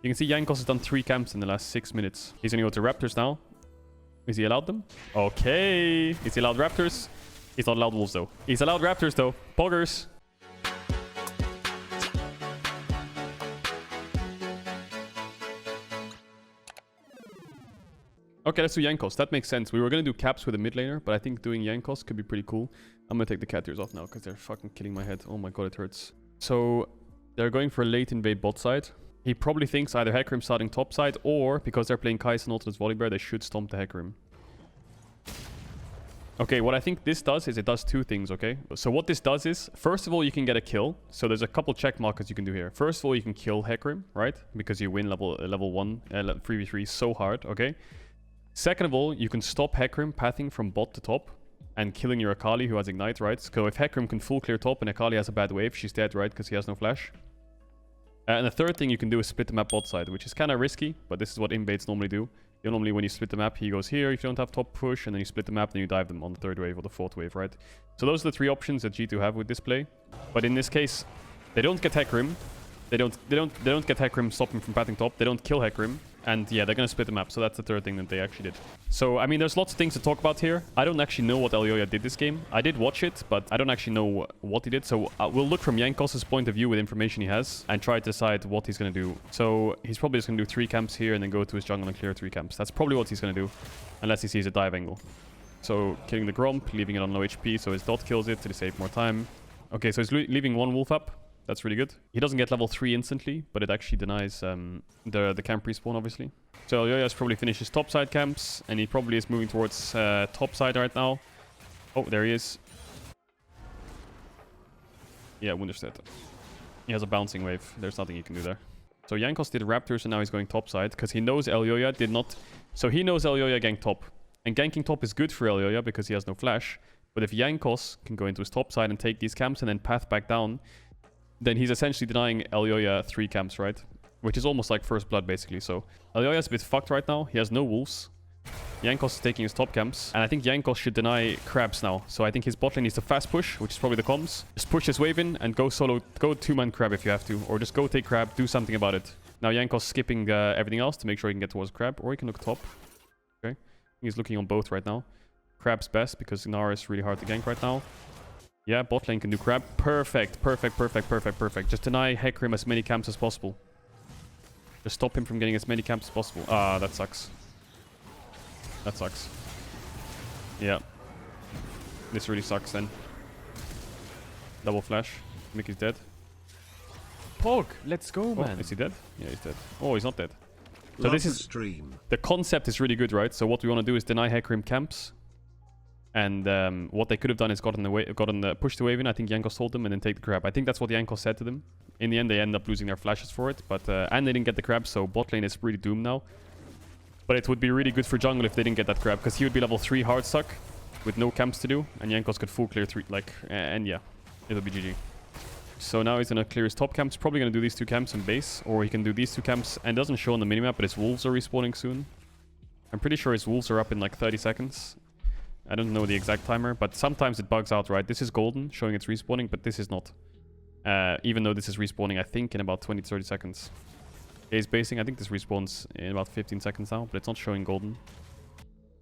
You can see Jankos has done 3 camps in the last 6 minutes. He's going to go to Raptors now. Is he allowed them? Okay. Is he allowed Raptors? He's not allowed Wolves, though. He's allowed Raptors, though. Poggers. Okay, let's do Jankos. That makes sense. We were going to do caps with a mid laner, but I think doing Jankos could be pretty cool. I'm going to take the cat ears off now because they're fucking killing my head. Oh my god, it hurts. So, they're going for a late invade bot side. He probably thinks either Hecarim starting top side, or because they're playing Kai'Sa and Ultimate's Volibear, they should stomp the Hecarim. Okay, what I think this does is it does 2 things, okay? So what this does is, first of all, you can get a kill. So there's a couple check markers you can do here. First of all, you can kill Hecarim, right? Because you win level 1, 3v3 so hard, okay? Second of all, you can stop Hecarim pathing from bot to top and killing your Akali who has Ignite, right? So if Hecarim can full clear top and Akali has a bad wave, she's dead, right? Because he has no flash. And the third thing you can do is split the map bot side, which is kind of risky, but this is what invades normally do. Normally when you split the map, he goes here if you don't have top push, and then you split the map, then you dive them on the 3rd wave or the 4th wave, right? So those are the 3 options that G2 have with this play. But in this case, they don't get Hecarim. They don't get Hecarim, stop him from pathing top. They don't kill Hecarim. And yeah, they're going to split the map. So that's the 3rd thing that they actually did. So, I mean, there's lots of things to talk about here. I don't actually know what Elyoya did this game. I did watch it, but I don't actually know what he did. So we'll look from Jankos' point of view with information he has and try to decide what he's going to do. So he's probably just going to do 3 camps here and then go to his jungle and clear 3 camps. That's probably what he's going to do, unless he sees a dive angle. So killing the Gromp, leaving it on low HP, so his dot kills it to save more time. Okay, so he's leaving 1 wolf up. That's really good. He doesn't get level 3 instantly, but it actually denies the camp respawn, obviously. So Elyoya's probably finished his topside camps, and he probably is moving towards topside right now. Oh, there he is. Yeah, Wunderstedt. He has a bouncing wave. There's nothing you can do there. So Jankos did Raptors, and now he's going topside, because he knows Elyoya did not... So he knows Elyoya ganked top. And ganking top is good for Elyoya, because he has no flash. But if Jankos can go into his topside and take these camps and then path back down, then he's essentially denying Elyoya 3 camps, right? Which is almost like first blood, basically. So Elyoya's a bit fucked right now. He has no wolves. Jankos is taking his top camps. And I think Jankos should deny crabs now. So I think his bot lane needs to fast push, which is probably the comms. Just push his wave in and go solo. Go 2-man crab if you have to. Or just go take crab. Do something about it. Now Jankos skipping everything else to make sure he can get towards crab. Or he can look top. Okay. He's looking on both right now. Crab's best because Nara is really hard to gank right now. Yeah, bot lane can do crab. Perfect, perfect, perfect, perfect, perfect. Just deny Hecarim as many camps as possible. Just stop him from getting as many camps as possible. Ah, that sucks. That sucks. Yeah. This really sucks then. Double flash. Mickey's dead. Pog, let's go, man. Is he dead? Yeah, he's dead. Oh, he's not dead. So Love this is... stream. The concept is really good, right? So what we want to do is deny Hecarim camps. And what they could have done is pushed the wave in. I think Jankos told them, and then take the crab. I think that's what Jankos said to them. In the end, they end up losing their flashes for it. But and they didn't get the crab, so bot lane is really doomed now. But it would be really good for jungle if they didn't get that crab, because he would be level 3 hard suck with no camps to do, and Jankos could full clear 3, and yeah, it'll be GG. So now he's gonna clear his top camps. Probably gonna do these 2 camps in base, or he can do these 2 camps, and it doesn't show on the minimap, but his wolves are respawning soon. I'm pretty sure his wolves are up in like 30 seconds. I don't know the exact timer, but sometimes it bugs out, right? This is golden, showing it's respawning, but this is not. Even though this is respawning, I think, in about 20-30 seconds. He's basing. I think this respawns in about 15 seconds now, but it's not showing golden.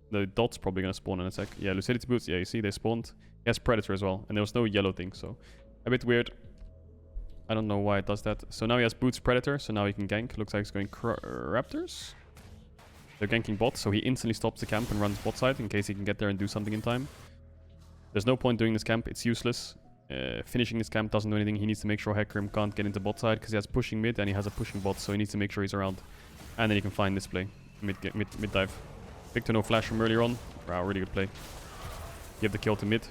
The dot's probably going to spawn in a sec. Yeah, Lucidity Boots. Yeah, you see, they spawned. He has Predator as well, and there was no yellow thing, so a bit weird. I don't know why it does that. So now he has Boots Predator, so now he can gank. Looks like he's going Raptors. They're ganking bot, so he instantly stops the camp and runs bot side in case he can get there and do something in time. There's no point doing this camp. It's useless. Finishing this camp doesn't do anything. He needs to make sure Hecarim can't get into bot side because he has pushing mid and he has a pushing bot, so he needs to make sure he's around. And then he can find this play. Mid dive. Victor no flash from earlier on. Wow, really good play. Give the kill to mid.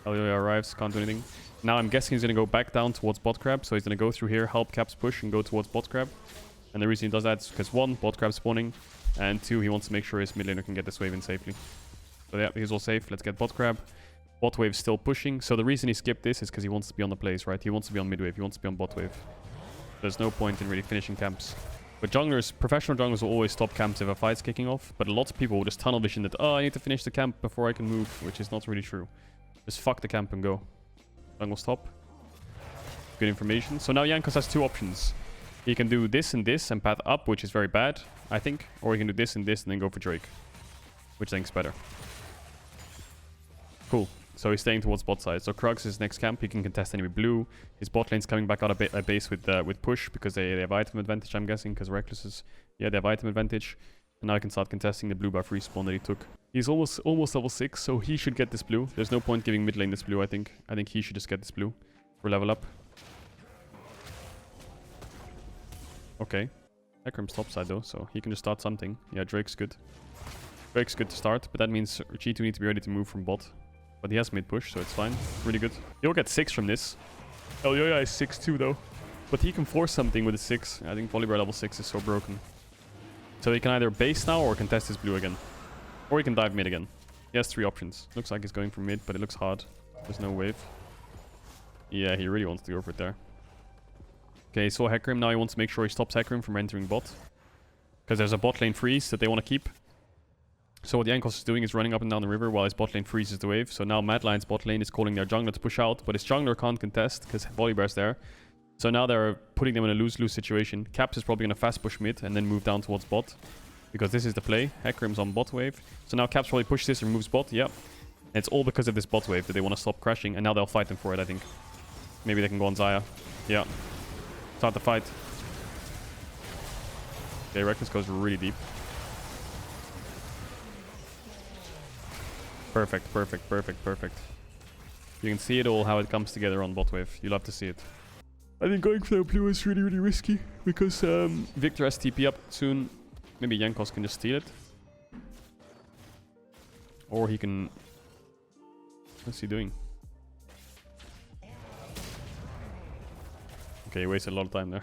Elyoya arrives, can't do anything. Now I'm guessing he's going to go back down towards bot crab, so he's going to go through here, help Caps push and go towards bot crab. And the reason he does that is because 1, bot crab spawning, and 2, he wants to make sure his mid laner can get this wave in safely. So yeah, he's all safe. Let's get bot crab. Bot wave still pushing. So the reason he skipped this is because he wants to be on the plays, right? He wants to be on mid wave. He wants to be on bot wave. There's no point in really finishing camps. But junglers, professional junglers will always stop camps if a fight's kicking off. But a lot of people will just tunnel vision that, oh, I need to finish the camp before I can move, which is not really true. Just fuck the camp and go. Jungle stop. Good information. So now Jankos has 2 options. He can do this and path up, which is very bad, I think. Or he can do this and then go for Drake, which I think is better. Cool. So he's staying towards bot side. So Krugs is his next camp. He can contest enemy blue. His bot lane's coming back out of base with push because they have item advantage, I'm guessing, because Reckless is... Yeah, they have item advantage. And now I can start contesting the blue buff respawn that he took. He's almost level 6, so he should get this blue. There's no point giving mid lane this blue, I think. I think he should just get this blue for level up. Okay. Hecarim's topside though, so he can just start something. Yeah, Drake's good. Drake's good to start, but that means G2 need to be ready to move from bot. But he has mid push, so it's fine. Really good. He'll get 6 from this. Elyoya is 6 too though. But he can force something with a 6. I think Volibear level 6 is so broken. So he can either base now or contest his blue again. Or he can dive mid again. He has 3 options. Looks like he's going for mid, but it looks hard. There's no wave. Yeah, he really wants to go for it there. Okay, so Hecarim now he wants to make sure he stops Hecarim from entering bot. Because there's a bot lane freeze that they want to keep. So what Jankos is doing is running up and down the river while his bot lane freezes the wave. So now Mad Lion's bot lane is calling their jungler to push out, but his jungler can't contest because Volibear's there. So now they're putting them in a lose-lose situation. Caps is probably going to fast push mid and then move down towards bot. Because this is the play. Hecarim's on bot wave. So now Caps probably pushes this and moves bot. Yep. And it's all because of this bot wave that they want to stop crashing. And now they'll fight them for it, I think. Maybe they can go on Xayah. Yeah. Start the fight. Okay, Reckless goes really deep. Perfect, perfect, perfect, perfect. You can see it all, how it comes together on bot wave. You love to see it. I think going for the blue is really, really risky. Because Victor has TP up soon. Maybe Jankos can just steal it. Or he can... What's he doing? Okay, he wasted a lot of time there.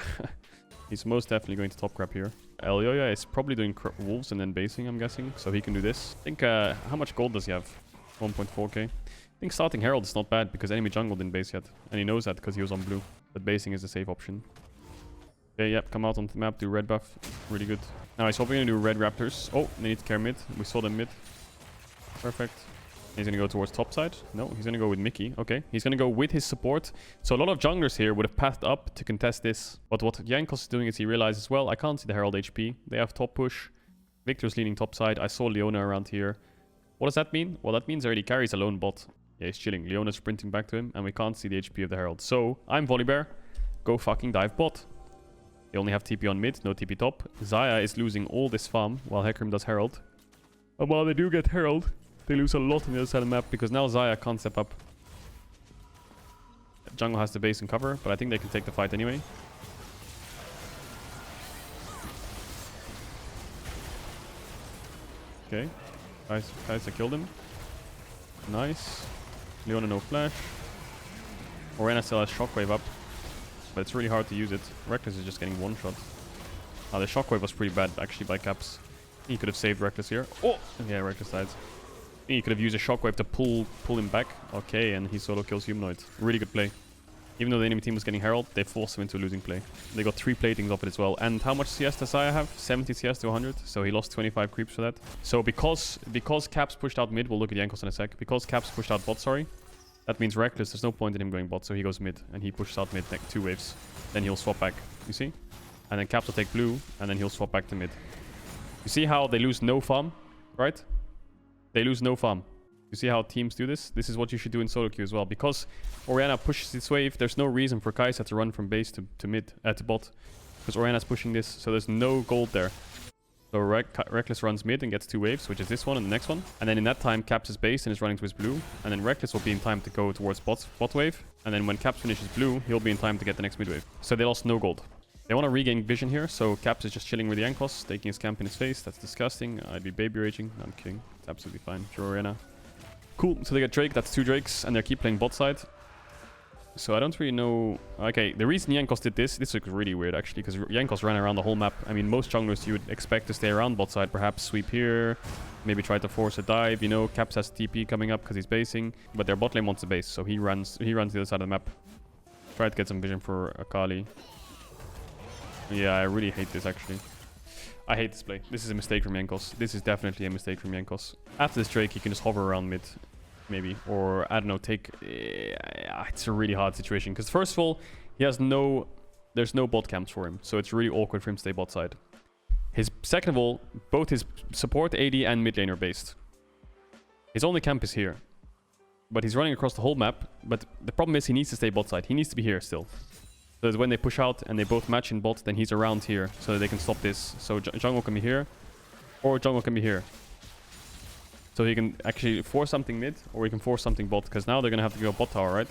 He's most definitely going to top crap here. Elyoya is probably doing wolves and then basing, I'm guessing. So he can do this. I think, how much gold does he have? 1.4k. I think starting Herald is not bad because enemy jungle didn't base yet. And he knows that because he was on blue. But basing is the safe option. Okay, yep, come out onto the map, do red buff. Really good. Now he's hoping to do red raptors. Oh, they need to care mid. We saw them mid. Perfect. He's going to go towards top side. No, he's going to go with Mickey. Okay, he's going to go with his support. So a lot of junglers here would have pathed up to contest this. But what Jankos is doing is he realizes, well, I can't see the Herald HP. They have top push. Victor's leaning top side. I saw Leona around here. What does that mean? Well, that means he already carries a lone bot. Yeah, he's chilling. Leona's sprinting back to him, and we can't see the HP of the Herald. So, I'm Volibear. Go fucking dive bot. They only have TP on mid, no TP top. Xayah is losing all this farm while Hecarim does Herald. And while they do get Herald, they lose a lot on the other side of the map because now Xayah can't step up. Jungle has the base and cover, but I think they can take the fight anyway. Okay. Guys, I killed him. Nice. Leona no flash. Orianna still has shockwave up. But it's really hard to use it. Reckless is just getting one shot. Oh, the shockwave was pretty bad actually by Caps. He could have saved Reckless here. Oh! Yeah, Reckless died. He could have used a shockwave to pull him back. Okay, and he solo kills Humanoid. Really good play. Even though the enemy team was getting Herald, they forced him into a losing play. They got 3 platings off it as well. And how much CS does Xayah have? 70 CS to 100. So he lost 25 creeps for that. So because Caps pushed out mid, we'll look at Jankos in a sec. Because Caps pushed out bot, sorry. That means Reckless, there's no point in him going bot. So he goes mid and he pushes out mid 2 waves. Then he'll swap back. You see? And then Caps will take blue and then he'll swap back to mid. You see how they lose no farm? Right? They lose no farm. You see how teams do this? This is what you should do in solo queue as well. Because Orianna pushes its wave, there's no reason for Kai'Sa to run from base to mid, to bot. Because Orianna's pushing this, so there's no gold there. So Reckless runs mid and gets 2 waves, which is this one and the next one. And then in that time, Caps is base and is running to his blue. And then Reckless will be in time to go towards bot wave. And then when Caps finishes blue, he'll be in time to get the next mid wave. So they lost no gold. They want to regain vision here, so Caps is just chilling with Jankos, taking his camp in his face. That's disgusting. I'd be baby raging. No, I'm kidding. It's absolutely fine. Sure, Orianna. Cool, so they get Drake, that's 2 Drakes, and they keep playing bot side. So I don't really know... Okay, the reason Jankos did this looks really weird actually, because Jankos ran around the whole map. I mean, most junglers you would expect to stay around bot side, perhaps sweep here, maybe try to force a dive, you know, Caps has TP coming up because he's basing, but their bot lane wants a base, so he runs the other side of the map. Try to get some vision for Akali. Yeah, I really hate this actually. I hate this play. This is a mistake from Jankos. This is definitely a mistake from Jankos. After this Drake, he can just hover around mid, maybe. Or, I don't know, take... it's a really hard situation. Because first of all, he has no there's no bot camps for him. So it's really awkward for him to stay bot side. Second of all, both his support, AD, and mid lane are based. His only camp is here. But he's running across the whole map. But the problem is he needs to stay bot side. He needs to be here still. So that when they push out and they both match in bot, then he's around here so that they can stop this. So jungle can be here, or jungle can be here. So he can actually force something mid, or he can force something bot, because now they're gonna have to go bot tower, right?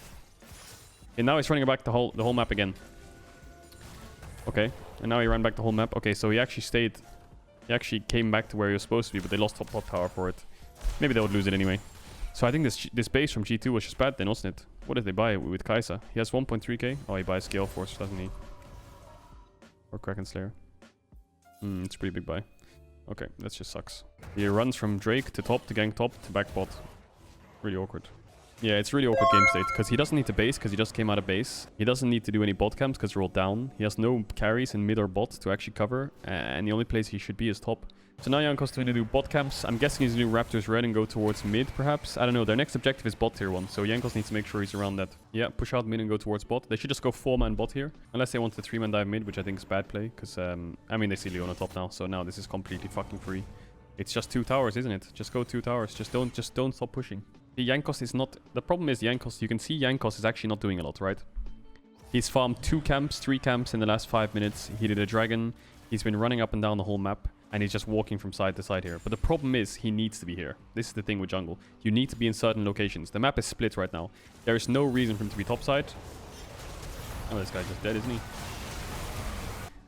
And now he's running back the whole map again. Okay, and now he ran back the whole map. Okay, so he actually stayed. He actually came back to where he was supposed to be, but they lost top bot tower for it. Maybe they would lose it anyway. So I think this base from G2 was just bad then, wasn't it? What did they buy with Kai'Sa? He has 1.3k. Oh, he buys Gale Force, doesn't he? Or Kraken Slayer. It's a pretty big buy. Okay, that just sucks. He runs from Drake to top, to gank top, to back bot. Really awkward. Yeah, it's really awkward game state, because he doesn't need to base, because he just came out of base. He doesn't need to do any bot camps, because they're all down. He has no carries in mid or bot to actually cover, and the only place he should be is top. So now Jankos is going to do bot camps. I'm guessing he's going to do Raptors red and go towards mid, perhaps. I don't know. Their next objective is bot tier 1, so Jankos needs to make sure he's around that. Yeah, push out mid and go towards bot. They should just go 4-man bot here, unless they want the 3-man dive mid, which I think is bad play, because, I mean, they see Leona top now, so now this is completely fucking free. It's just 2 towers, isn't it? Just go 2 towers. Just don't stop pushing. The Jankos is not... The problem is Jankos, you can see Jankos is actually not doing a lot, right? He's farmed 2 camps, 3 camps in the last 5 minutes. He did a dragon. He's been running up and down the whole map. And he's just walking from side to side here. But the problem is, he needs to be here. This is the thing with jungle. You need to be in certain locations. The map is split right now. There is no reason for him to be topside. Oh, this guy's just dead, isn't he?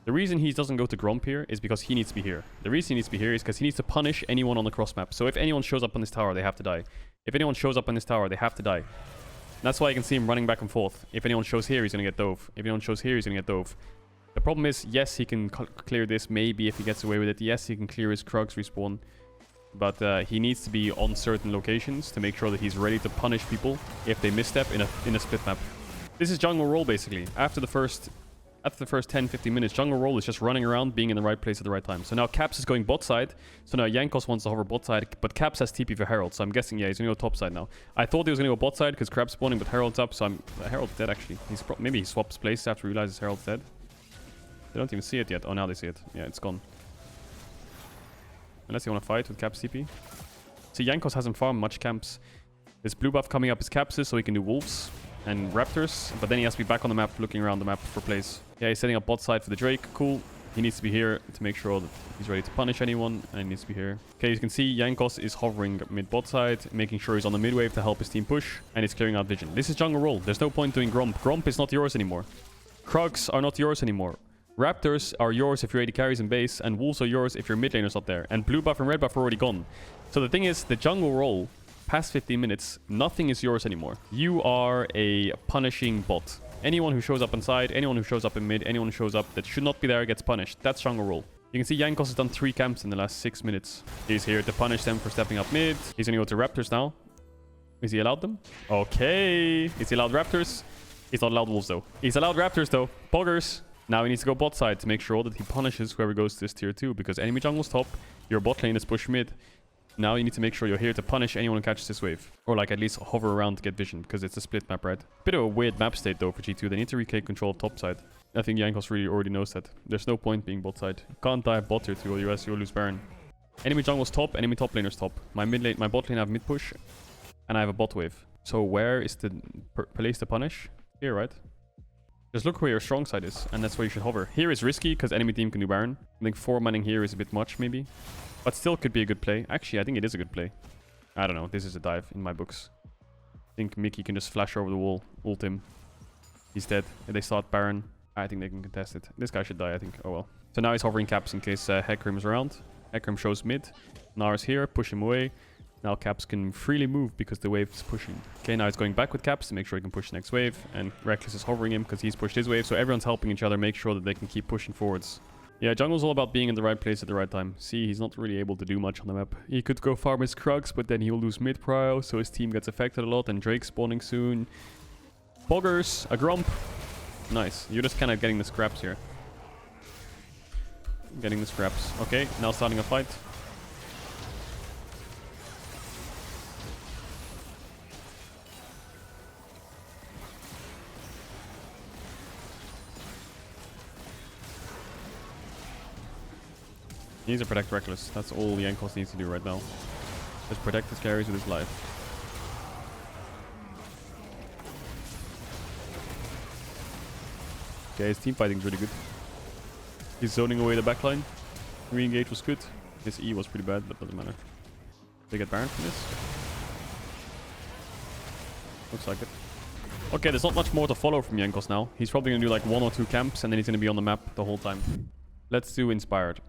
The reason he doesn't go to Gromp here is because he needs to be here. The reason he needs to be here is because he needs to punish anyone on the cross map. So if anyone shows up on this tower, they have to die. If anyone shows up on this tower, they have to die. And that's why you can see him running back and forth. If anyone shows here, he's going to get dove. If anyone shows here, he's going to get dove. The problem is, yes, he can clear this, maybe if he gets away with it. Yes, he can clear his Krugs respawn. But he needs to be on certain locations to make sure that he's ready to punish people if they misstep in a split map. This is jungle role, basically. After the first 10-15 minutes, jungle role is just running around, being in the right place at the right time. So now Caps is going bot side. So now Jankos wants to hover bot side, but Caps has TP for Herald. So I'm guessing, yeah, he's going to go top side now. I thought he was going to go bot side because Crab's spawning, but Herald's up. So Herald's dead, actually. Maybe he swaps places after he realizes Herald's dead. They don't even see it yet. Oh, now they see it. Yeah, it's gone. Unless you want to fight with Caps TP. See, Jankos hasn't farmed much camps. This blue buff coming up is Capses, so he can do Wolves and Raptors. But then he has to be back on the map, looking around the map for plays. Yeah, he's setting up bot side for the Drake. Cool. He needs to be here to make sure that he's ready to punish anyone. And he needs to be here. Okay, you can see Jankos is hovering mid-bot side, making sure he's on the mid-wave to help his team push. And he's clearing out vision. This is jungle role. There's no point doing Gromp. Gromp is not yours anymore. Krugs are not yours anymore. Raptors are yours if your AD carries in base, and Wolves are yours if your mid laner's not there. And blue buff and red buff are already gone. So the thing is, the jungle role, past 15 minutes, nothing is yours anymore. You are a punishing bot. Anyone who shows up inside, anyone who shows up in mid, anyone who shows up that should not be there gets punished. That's jungle role. You can see Jankos has done 3 camps in the last 6 minutes. He's here to punish them for stepping up mid. He's gonna go to Raptors now. Is he allowed them? Okay. Is he allowed Raptors? He's not allowed Wolves though. He's allowed Raptors though. Poggers. Now he needs to go bot side to make sure that he punishes whoever goes to this tier 2, because enemy jungle's top, your bot lane is push mid. Now you need to make sure you're here to punish anyone who catches this wave. Or like at least hover around to get vision, because it's a split map, right? Bit of a weird map state though for G2. They need to retake control of top side. I think Jankos really already knows that. There's no point being bot side. You can't dive bot tier 2 or you'll lose Baron. Enemy jungle's top, enemy top laner's top. My bot lane I have mid push, and I have a bot wave. So where is the place to punish? Here, right? Just look where your strong side is, and that's where you should hover. Here is risky, because enemy team can do Baron. I think 4-manning here is a bit much, maybe. But still could be a good play. Actually, I think it is a good play. I don't know. This is a dive in my books. I think Mickey can just flash over the wall, ult him. He's dead. If they start Baron, I think they can contest it. This guy should die, I think. Oh well. So now he's hovering Caps in case Hecarim is around. Hecarim shows mid. Nar is here. Push him away. Now Caps can freely move because the wave is pushing. Okay, now he's going back with Caps to make sure he can push the next wave. And Reckless is hovering him because he's pushed his wave. So everyone's helping each other make sure that they can keep pushing forwards. Yeah, jungle's all about being in the right place at the right time. See, he's not really able to do much on the map. He could go farm his Krugs, but then he'll lose mid-prio, so his team gets affected a lot. And Drake spawning soon. Poggers, a Gromp. Nice. You're just kind of getting the scraps here. Getting the scraps. Okay, now starting a fight. He needs to protect Reckless. That's all Jankos needs to do right now. Just protect his carries with his life. Okay, his team fighting is really good. He's zoning away the backline. Re-engage was good. His E was pretty bad, but doesn't matter. They get Baron from this? Looks like it. Okay, there's not much more to follow from Jankos now. He's probably going to do like 1 or 2 camps, and then he's going to be on the map the whole time. Let's do Inspired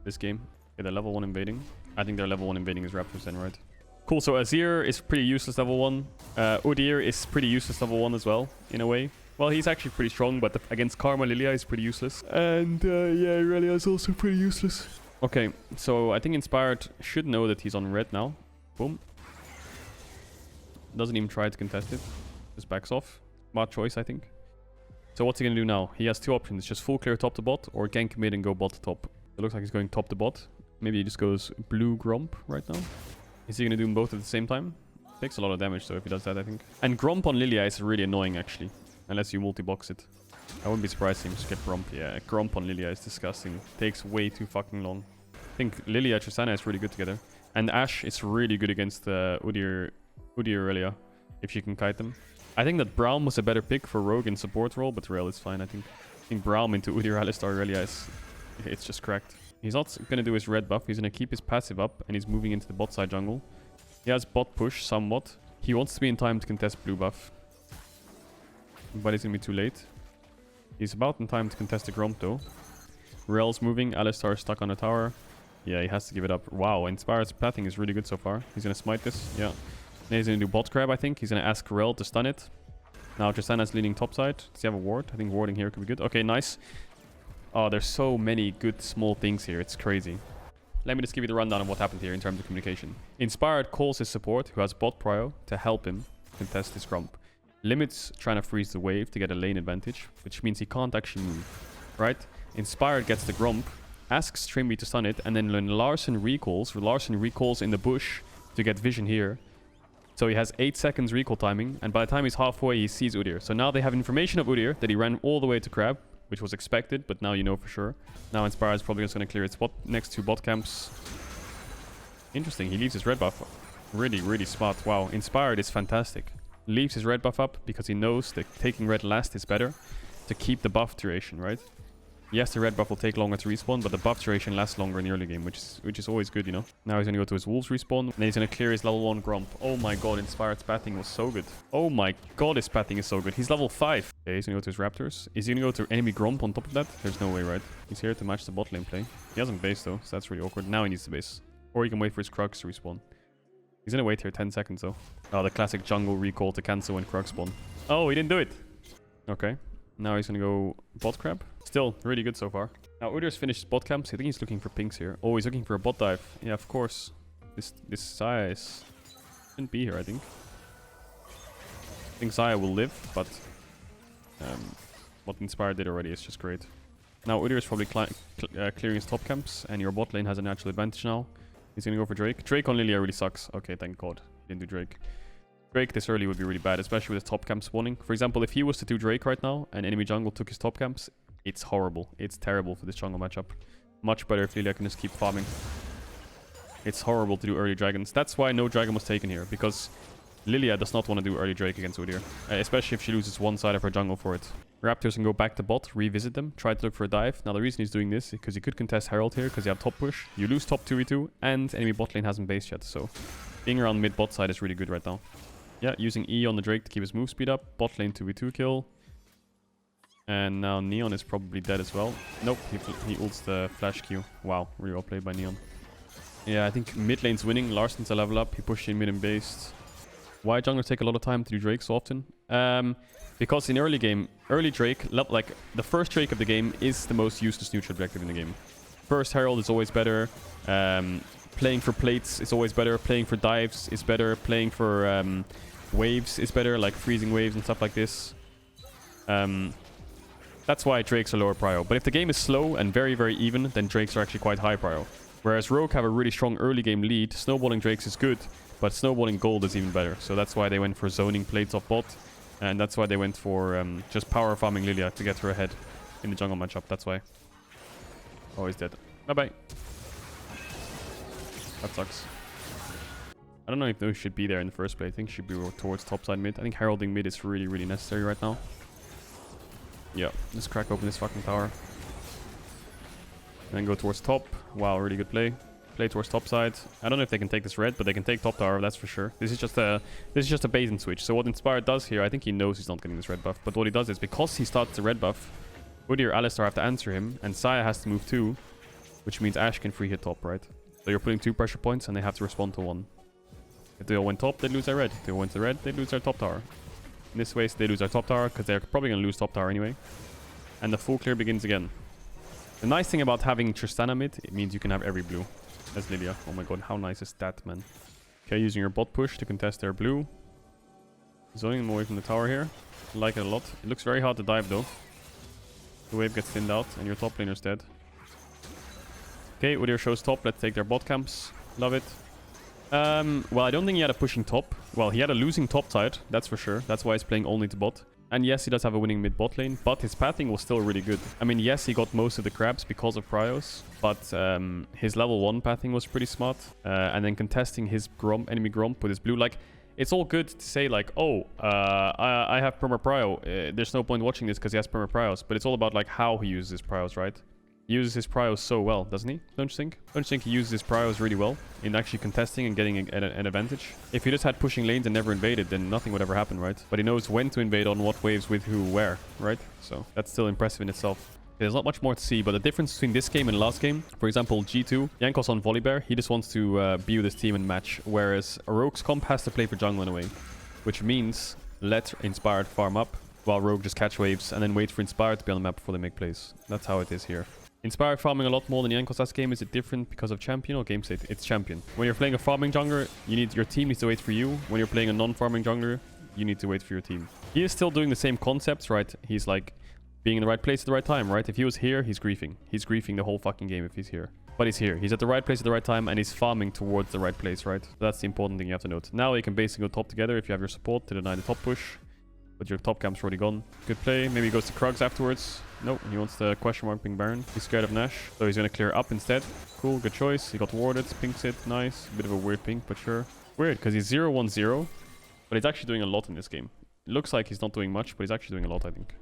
this game. Okay, they're level 1 invading. I think their level 1 invading is Raptors then, right? Cool, so Azir is pretty useless level 1. Udyr is pretty useless level 1 as well, in a way. Well, he's actually pretty strong, but against Karma, Lilia is pretty useless. And yeah, Irelia is also pretty useless. Okay, so I think Inspired should know that he's on red now. Boom. Doesn't even try to contest it. Just backs off. Smart choice, I think. So what's he going to do now? He has 2 options. Just full clear top to bot or gank mid and go bot to top. It looks like he's going top to bot. Maybe he just goes blue Gromp right now. Is he going to do them both at the same time? Takes a lot of damage though if he does that, I think. And Gromp on Lilia is really annoying actually. Unless you multi-box it. I wouldn't be surprised if he just get Gromp. Yeah, Gromp on Lilia is disgusting. Takes way too fucking long. I think Lilia Tristana is really good together. And Ashe is really good against Udyr Irelia. If you can kite them. I think that Braum was a better pick for Rogue in support role, but Rail is fine, I think. I think Braum into Udyr Alistar Irelia is... It's just cracked. He's not going to do his red buff. He's going to keep his passive up, and he's moving into the bot side jungle. He has bot push somewhat. He wants to be in time to contest blue buff. But it's going to be too late. He's about in time to contest the Gromp though. Rel's moving. Alistar is stuck on the tower. Yeah, he has to give it up. Wow, Inspired's pathing is really good so far. He's going to smite this. Yeah. Then he's going to do bot grab, I think. He's going to ask Rel to stun it. Now Tristana's leaning topside. Does he have a ward? I think warding here could be good. Okay, nice. Oh, there's so many good small things here. It's crazy. Let me just give you the rundown of what happened here in terms of communication. Inspired calls his support, who has bot prio, to help him contest this Gromp. Limits trying to freeze the wave to get a lane advantage, which means he can't actually move, right? Inspired gets the Gromp, asks Trimby to stun it, and then when Larsen recalls in the bush to get vision here. So he has 8 seconds recall timing, and by the time he's halfway, he sees Udyr. So now they have information of Udyr that he ran all the way to Crab, which was expected, but now you know for sure. Now Inspired is probably just going to clear its bot next to bot camps. Interesting, he leaves his red buff. Really, really smart. Wow, Inspired is fantastic. Leaves his red buff up because he knows that taking red last is better to keep the buff duration, right? Yes, the red buff will take longer to respawn, but the buff duration lasts longer in the early game, which is always good, you know. Now he's going to go to his wolves respawn, and then he's going to clear his level 1 Gromp. Oh my god, Inspired's pathing was so good. Oh my god, his pathing is so good. He's level 5. Okay, he's going to go to his Raptors. Is he going to go to enemy Gromp on top of that? There's no way, right? He's here to match the bot lane play. He hasn't base though, so that's really awkward. Now he needs to base. Or he can wait for his Krugs to respawn. He's going to wait here 10 seconds though. Oh, the classic jungle recall to cancel when Krugs spawn. Oh, he didn't do it. Okay. Now he's going to go bot crab. Still, really good so far. Now, Udyr's finished bot camps. I think he's looking for pinks here. Oh, he's looking for a bot dive. Yeah, of course. This Xayah shouldn't be here, I think. I think Xayah will live, but what Inspired did already is just great. Now, Udyr is probably clearing his top camps, and your bot lane has a natural advantage now. He's going to go for Drake. Drake on Lilia really sucks. Okay, thank god. He didn't do Drake. Drake this early would be really bad, especially with his top camp spawning. For example, if he was to do Drake right now, and enemy jungle took his top camps, it's horrible. It's terrible for this jungle matchup. Much better if Lilia can just keep farming. It's horrible to do early dragons. That's why no dragon was taken here, because Lilia does not want to do early Drake against Udyr. Especially if she loses one side of her jungle for it. Raptors can go back to bot, revisit them, try to look for a dive. Now the reason he's doing this is because he could contest Herald here, because you have top push. You lose top 2v2, and enemy bot lane hasn't based yet, so being around mid bot side is really good right now. Yeah, using E on the Drake to keep his move speed up. Bot lane 2v2 kill. And now Neon is probably dead as well. Nope, he ults the flash Q. Wow, really well played by Neon. Yeah, I think mid lane's winning. Larsen's a level up. He pushed in mid and based. Why junglers take a lot of time to do Drake so often? Because in early game, early Drake, like the first Drake of the game is the most useless neutral objective in the game. First Herald is always better. Playing for plates is always better. Playing for dives is better. Playing for waves is better, like freezing waves and stuff like this. That's why Drakes are lower prio. But if the game is slow and very, very even, then Drakes are actually quite high prio. Whereas Rogue have a really strong early game lead. Snowballing Drakes is good, but snowballing gold is even better. So that's why they went for zoning plates off bot. And that's why they went for just power farming Lilia to get her ahead in the jungle matchup. That's why. Oh, he's dead. Bye-bye. That sucks. I don't know if those should be there in the first place. I think should be towards topside mid. I think heralding mid is really, really necessary right now. Yeah, let's crack open this fucking tower. Then go towards top. Wow, really good play. Play towards top side. I don't know if they can take this red, but they can take top tower, that's for sure. This is just a bait and switch. So what Inspired does here, I think he knows he's not getting this red buff. But what he does is, because he starts the red buff, Woody or Alistar have to answer him, and Saya has to move 2, which means Ashe can free hit top, right? So you're putting 2 pressure points, and they have to respond to 1. If they all went top, they lose their red. If they went to red, they lose their top tower. In this way, they lose their top tower, because they're probably going to lose top tower anyway. And the full clear begins again. The nice thing about having Tristana mid, it means you can have every blue. That's Lilia. Oh my god, how nice is that, man? Okay, using your bot push to contest their blue. Zoning them away from the tower here. I like it a lot. It looks very hard to dive though. The wave gets thinned out and your top laner's dead. Okay, Udyr shows top. Let's take their bot camps. Love it. Well, I don't think he had a pushing top. Well, he had a losing top side, that's for sure. That's why he's playing only to bot. And yes, he does have a winning mid bot lane, but his pathing was still really good. I mean, yes, he got most of the crabs because of Pryos, but his level 1 pathing was pretty smart. And then contesting his enemy Gromp with his blue, like, it's all good to say like, oh, I have Perma Pryo. There's no point watching this because he has Perma Pryos, but it's all about like how he uses his Pryos, right? He uses his Pryos so well, doesn't he? Don't you think? Don't you think he uses his Pryos really well in actually contesting and getting an advantage? If he just had pushing lanes and never invaded, then nothing would ever happen, right? But he knows when to invade on what waves with who where, right? So that's still impressive in itself. There's not much more to see, but the difference between this game and last game, for example, G2, Jankos on Volibear, he just wants to be with his team and match, whereas a Rogue's comp has to play for jungle in a way, which means let Inspired farm up, while Rogue just catch waves and then wait for Inspired to be on the map before they make plays. That's how it is here. Inspired farming a lot more than Jankos last game. Is it different because of champion or game state? It's champion. When you're playing a farming jungler, your team needs to wait for you. When you're playing a non-farming jungler, you need to wait for your team. He is still doing the same concepts, right? He's like being in the right place at the right time, right? If he was here, he's griefing. He's griefing the whole fucking game if he's here. But he's here. He's at the right place at the right time, and he's farming towards the right place, right? So that's the important thing you have to note. Now you can basically go top together if you have your support to deny the top push. But your top camp's already gone. Good play. Maybe he goes to Krugs afterwards. Nope, he wants the question mark ping Baron. He's scared of Nash, so he's gonna clear up instead. Cool, good choice. He got warded, pinks it, nice. Bit of a weird pink, but sure. Weird, because he's 0-1-0, but he's actually doing a lot in this game. It looks like he's not doing much, but he's actually doing a lot, I think.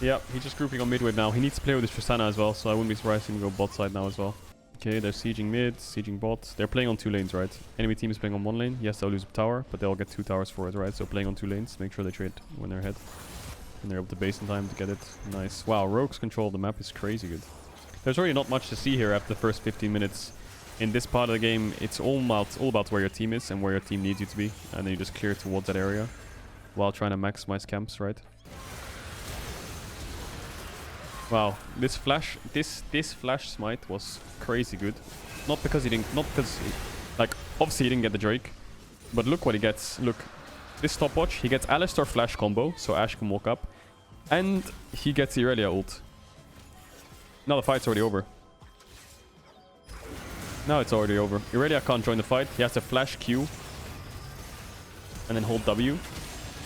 Yeah, he's just grouping on mid wave now. He needs to play with his Tristana as well, so I wouldn't be surprised if he go bot side now as well. Okay, they're sieging mid, sieging bot. They're playing on 2 lanes, right? Enemy team is playing on 1 lane. Yes, they'll lose a tower, but they'll get 2 towers for it, right? So playing on 2 lanes, make sure they trade when they're ahead. And they're able to base in time to get it. Nice. Wow, Rogue's control of the map is crazy good. There's really not much to see here after the first 15 minutes. In this part of the game, it's all about where your team is and where your team needs you to be. And then you just clear towards that area while trying to maximize camps, right? Wow, this flash smite was crazy good. Not because like, obviously he didn't get the Drake. But look what he gets. Look. This stopwatch, he gets Alistar flash combo, so Ashe can walk up. And he gets the Irelia ult. Now the fight's already over. Now it's already over. Irelia can't join the fight. He has to flash Q. And then hold W.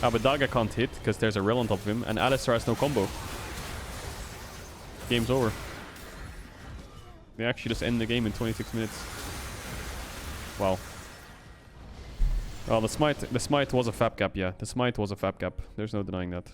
But Daga can't hit, because there's a Rel on top of him. And Alistar has no combo. Game's over. They actually just end the game in 26 minutes. Wow. Well, the smite was a fab gap, yeah. The smite was a fab gap. There's no denying that.